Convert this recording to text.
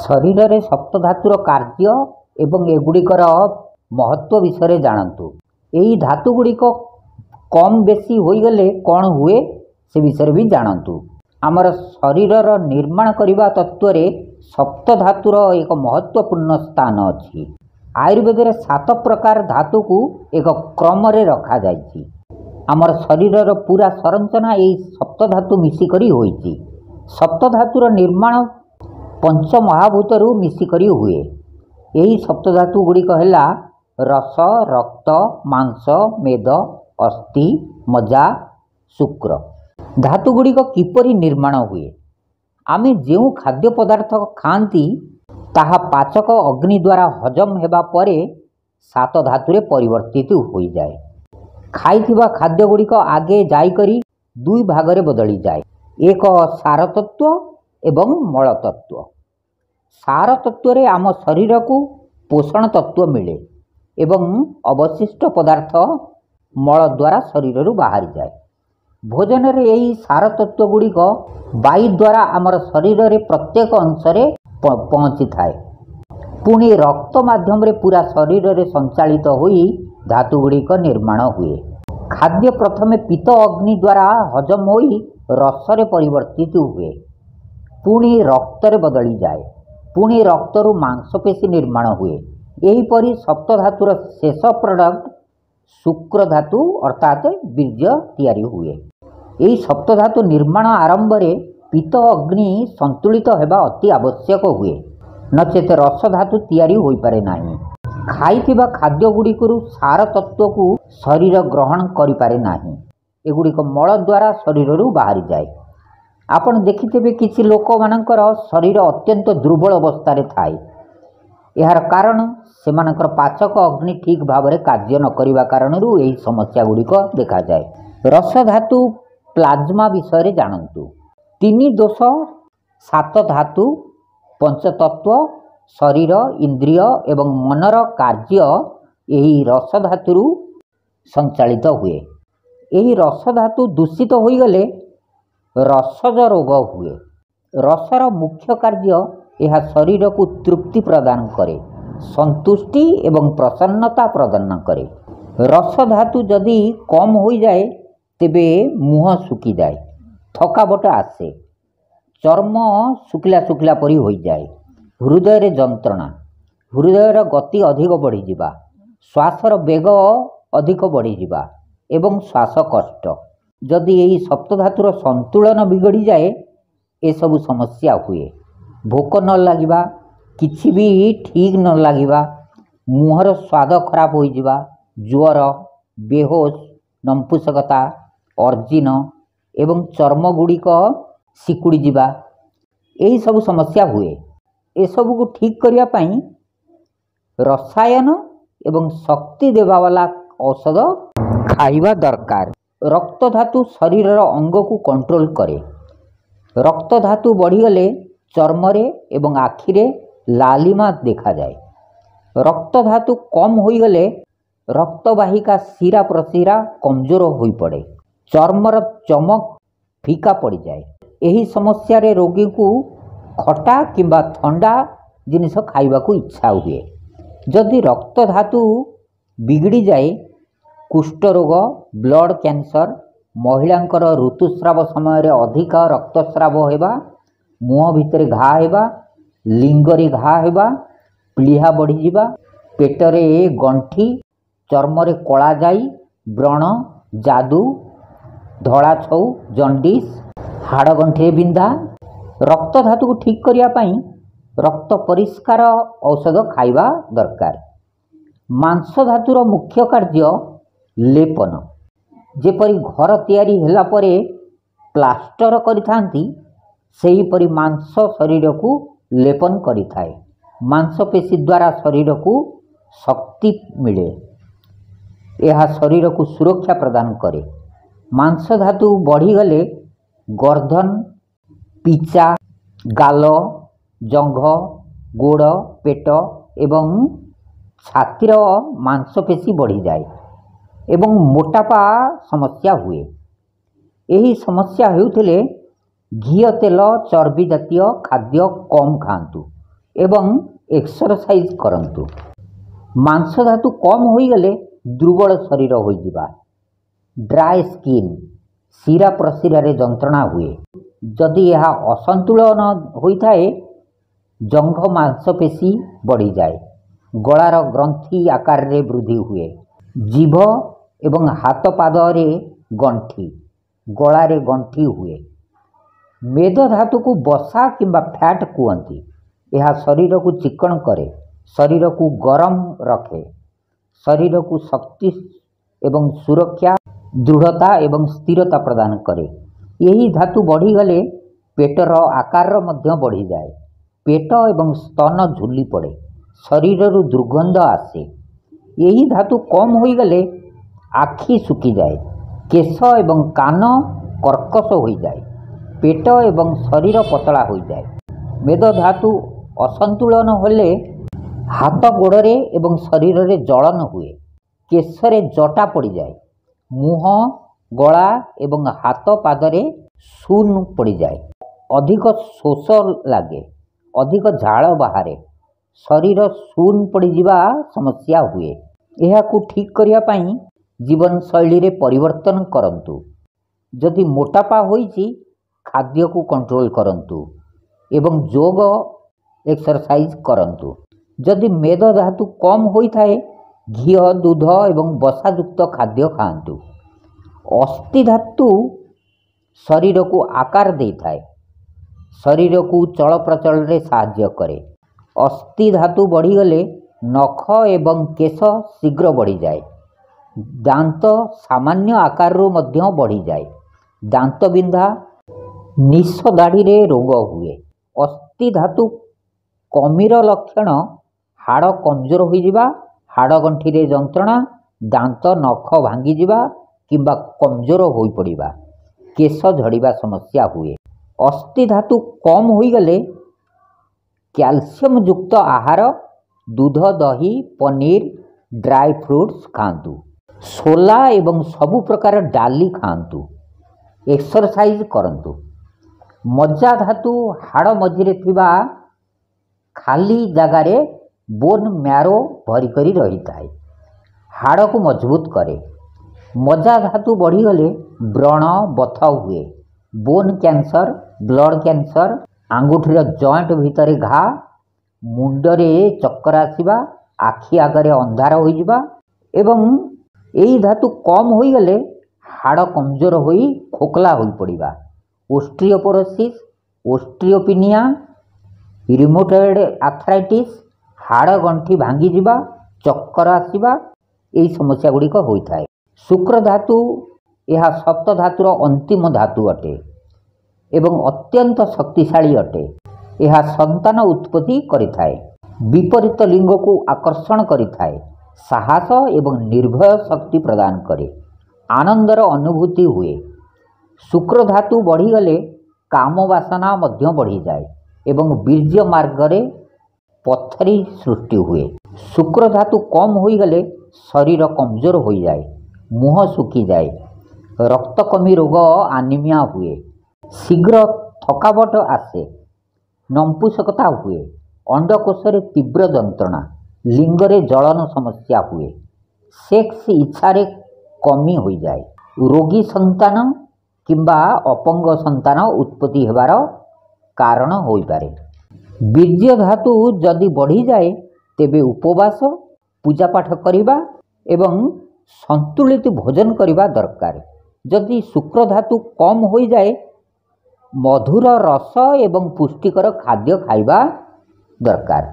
शरीर में सप्तधातुर कार्य एवं एगुड़िकर महत्व विषय जानतु। यही धातु गुड़िक कम बेसी होईगले कौन हुए से विषय भी जानतु। आमर शरीरर निर्माण करने तत्व सप्तधातुर एक महत्वपूर्ण स्थान अच्छी। आयुर्वेद में 7 प्रकार धातु को एक क्रम रे रखा जायछि। आमर शरीरर पूरा संरचना यही सप्तधातु मिसिकरी होइछि। सप्तधातुर निर्माण पंच महाभूतरू मिसिकरी हुए। यही सप्तधातु गुड़िक है रस, रक्त, मांस, मेद, अस्थि, मज्जा, शुक्र। धातु गुड़िक किपरि निर्माण हुए? आमे जो खाद्य पदार्थ खाती ताहा पाचक अग्नि द्वारा हजम हेबा परे 7 धातुरे परिवर्तित हो जाए। खाइथिबा खाद्य गुड़िक आगे जाइकरी 2 भागरे बदली जाए, एक सार तत्व एवं मल तत्व। सार तत्व रे आम शरीर को पोषण तत्व मिले एवं अवशिष्ट पदार्थ मल द्वारा शरीर बाहरी जाए। भोजन रे यही सार तत्व गुड़िक वायु द्वारा आमर शरीर रे प्रत्येक अंशरे पहुँची थाए। पुणी रक्त माध्यम रे पूरा शरीर रे संचालित होई धातु गुड़िक निर्माण हुए। खाद्य प्रथमे पीत अग्नि द्वारा हजम होई रस रे परिवर्तित हुए, पुणी रक्त रे बदली जाए, पुणी रक्तरु मांसपेशी निर्माण हुए। यहीपरि सप्तधातुर शेष प्रोडक्ट शुक्र धातु अर्थात बीर्य तैयारी हुए। यही सप्तधातु निर्माण आरंभ रे पीत अग्नि संतुलित हेबा अति आवश्यक हुए, नचेत रस धातु तैयारी होई पारे नाही। खाइथिबा खाद्य गुड़िकरु सार तत्व को शरीर ग्रहण करि पारे नाही। एगुड़िक मल द्वारा शरीर बाहरी जाए। आपण देखिथिबे किछि लोक मानकर शरीर अत्यंत दुर्बल अवस्था थाए। यार कारण सेमानकर पाचक अग्नि ठीक भाव में कार्य न करिबा कारणरू यही समस्या गुड़िक देखा जाए। रस धातु प्लाज्मा विषय जानतु। 3 दोष 7 धातु पंचतत्व शरीर इंद्रिय एवं मनर कार्य यही रस धातु संचालित हुए। यही रस धातु दूषित होईगले रसज रोग हुए। रसर मुख्य कार्य यह शरीर को तृप्ति प्रदान करे, संतुष्टि एवं प्रसन्नता प्रदान करे। रस धातु यदि कम हो जाए तेबे मुह सुखी जाए, थकावट आसे, चर्म सुखिला सुखिला परी हो जाए, हृदय रे जंत्रणा, हृदयर गति अधिक बढ़ी जिबा, श्वासर बेग अधिक बढ़ी जिबा एवं श्वास कष्ट। जदि यही सप्तधातुर संतुलन बिगड़ी जाए ए सबु समस्या हुए। भोक न लगिबा, किछि भी ठीक न लगिबा, मुहर स्वाद खराब हो जिबा, ज्वर, बेहोश, नंपुसकता, अर्जिन एवं चर्म गुड़िक सिकुड़ी जिबा, यही सब समस्या हुए। ए सब को ठीक करिया पई रसायन एवं शक्ति देवा वाला औषध खाइबा दरकार। रक्त धातु शरीर अंग को कंट्रोल करे। रक्त धातु बढ़ीगले चर्मरे एवं आखिरे लालिमा देखा जाए। रक्त धातु कम होईगले रक्तवाहिका शिरा प्रशिरा कमजोर हो पड़े, चर्मर चमक फीका पड़ जाए। यही समस्या रे रोगी को खटा किंबा ठंडा जिनिस खाइबा को इच्छा हुए। जदि रक्त धातु बिगड़ी जाए कुष्ठ रोग, ब्लड कैंसर, महिलांकर ऋतुस्राव समय रे अधिक रक्तस्राव हेबा, मुह भितर घा हेबा, लिंगरे घा हेबा, प्लीहा बढ़ी जिबा, पेटरे गंठी, चर्मरे कला जाई, व्रण, जादू, धड़ा छौ, जंडिस, हाड़ गंठी बिंधा। रक्त धातु को ठीक करिया पई रक्त परिष्कार औषध खाइबा दरकार। मांस धातुर मुख्य कार्य लेपन। जेपरी घर तैयारी होला परे प्लास्टर करिथांती सेही परी मांस शरीर को लेपन करिथाए। मांसपेशी द्वारा शरीर को शक्ति मिले, यह शरीर को सुरक्षा प्रदान करे। मांस धातु बढ़ीगले गर्दन, पिचा, गाल, जंघ, गोड़, पेट एवं छातीर मांसपेशी बढ़ी जाए एवं मोटापा समस्या हुए। यही समस्या हेउथिले घी तेल चर्बी जातीय खाद्य कम खातु एवं एक्सरसाइज करंतु। मांस धातु कम होईगले दुर्बल शरीर होइजिबा, ड्राई स्किन, शिरा प्रशिरा रे जंत्रणा हुए। जदि यह असंतुलन होइथाए जंघ मांसपेशी बढ़ी जाए, गलार ग्रंथि आकार रे वृद्धि हुए, जीभ एवं हाथ पाद रे गंठी, गलारे गंठी हुए। मेद धातु को बसा किंबा फैट कहती। यह शरीर को चिकन करे, शरीर को गरम रखे, शरीर को शक्ति एवं सुरक्षा, दृढ़ता एवं स्थिरता प्रदान करे। यही धातु बढ़ीगले पेटर आकार मध्य बढ़ी जाए, पेट एवं स्तन झुली पड़े, शरीर दुर्गंध आसे। यही धातु कम होईगले आखि सुखी जाए, केश एवं कान कर्कश हो जाए, पेट एवं शरीर पतला हो जाए। मेद धातु असंतुलन होले हाथ गोड़े एवं शरीर रे जलन हुए, केशरे जटा पड़ जाए, मुह गला एवं हाथ पादरे शून पड़ जाए, अधिक शोष लगे, अधिक झाड़ बाहरे, शरीर शून पड़जा समस्या हुए। यह ठीक करने जीवन शैली रे परिवर्तन करंतु। जदि मोटापा होइछि खाद्य को कंट्रोल करंतु एवं योग एक्सरसाइज करंतु। जदि मेद धातु कम होइथाए घी दूध एवं बसायुक्त खाद्य खाआंतु। अस्थि धातु शरीर को आकार देइथाए, शरीर को चल प्रचल रे साहाय्य करे। अस्थि धातु बढ़ीगले नख एवं केश शीघ्र बढ़ी जाए, दांत सामान्य आकार मध्य बढ़ी जाए, दांत बिंधा निश दाढ़ी रे रोग हुए। अस्थि धातु कमीर लक्षण हाड़ कमजोर होइजिबा, हाड़ गंठी रे जंत्रणा, दांत नख भांगीजिबा किंबा कमजोर होई पड़िबा, केश झड़िबा समस्या हुए। अस्थि धातु कम होइगले कैल्शियम युक्त आहार दूध दही पनीर ड्राई फ्रूट्स खाआंतु, सोला एवं सबु प्रकार डाली खाआंतु, एक्सरसाइज करंतु। मज्जा धातु हाड़ मझिरे थिबा खाली जगारे बोन मैरो भरी करी रही थाए, हाड़ को मजबूत करे। मज्जा धातु बढ़ीगले व्रण बथा हुए, बोन कैंसर, ब्लड कैंसर, आंगुठीर जॉइंट भितर घा, मुंडरे चक्कर आसिबा, आखि आगरे अंधार होइजिबा एवं यही धातु कम होइगले हाड़ कमजोर होई खोखला होई पड़िबा। ओस्टियोपोरोसिस, ओस्टियोपिनिया, रिमोटॉइड आर्थराइटिस, हाड़ गंठी भांगी जिबा, चक्कर आसिबा, यही समस्या गुड़िक होइथाए। शुक्र धातु यह सप्त धातुर अंतिम धातु अटे एवं अत्यंत शक्तिशाली अटे। यह संतान उत्पत्ति करिथाए, विपरीत लिंग को आकर्षण करिथाए, साहस एवं निर्भय शक्ति प्रदान करे, आनंदर अनुभूति हुए। शुक्र धातु बढ़ीगले काम वासना मध्य बढ़ी जाए एवं बीर्य मार्गरे पथरी सृष्टि हुए। शुक्र धातु कम होइगले शरीर कमजोर हो जाए, मुह सुखी जाए, रक्त कमी रोग आनिमिया हुए, शीघ्र थकावट आसे, नंपुसकता हुए, अंडकोशरे तीव्र जंत्रणा, लिंगरे जलन समस्या हुए, सेक्स इच्छारे कमी हो जाए, रोगी संतान किंबा अपंग संतान उत्पत्ति हेबार कारण हो पारे। बीर्य धातु जदि बढ़ी जाए तेबे उपवास पूजा पाठ करिबा एवं संतुलित भोजन करिबा दरकार। जदि शुक्र धातु कम हो जाए मधुर रस एवं पुष्टिकर खाद्य खाइबा दरकार।